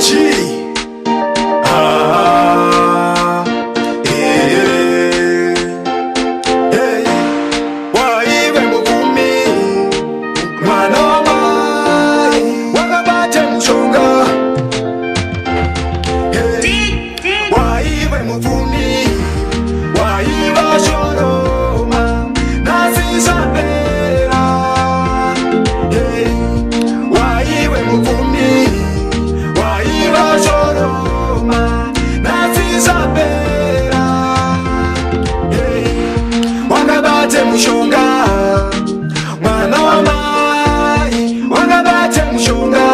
G. Ah, yeah, yeah. Waiwe muvumi, mwana wa mai, wakabate mushonga. Waiwe muvumi, waiva shoroma, nazisambera. Waiwe muvumi, waiva shoroma, nazisambera. Wakabate mushonga, mwana wa mai, wakabate mushonga.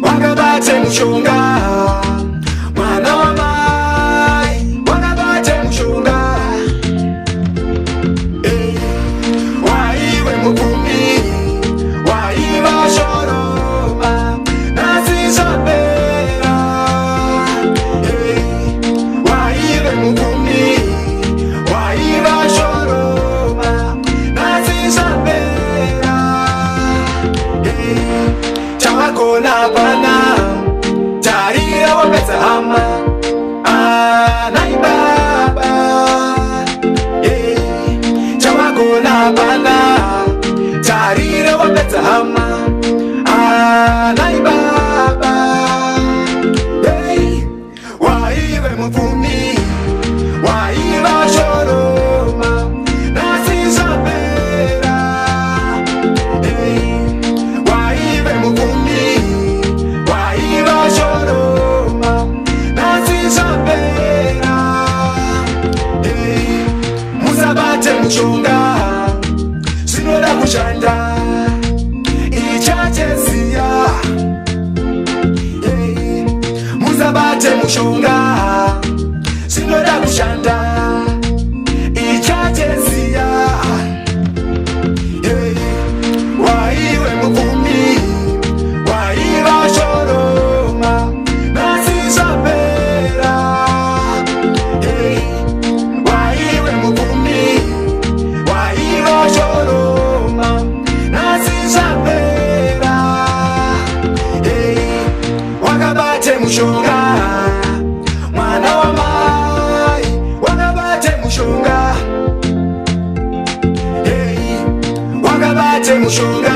Wakabate mushonga, mwana wa mai, wakabate mushonga. Waiwe muvumi, waiva shoroma, nazisambera. Waiwe muvumi, waiva shoroma, nazisambera. Chawakona bana, tarira wapeza hama, nai baba. Chawakona bana, tarira wapeza hama, nai baba. Waiwe muvumi, waiva shoroma, nazisambera. Waiwe muvumi, waiva shoroma, nazisambera. Musabate mushonga, sinoda kushanda ichacheziya. Musabate mushonga, sinoda kushanda ichacheziya. Waiwe muvumi, waiva shoroma, nazisambera. Waiwe muvumi, waiva shoroma, nazisambera. Wakabate mushonga, mwana wa mai, wakabate mushonga. Wakabate mushonga.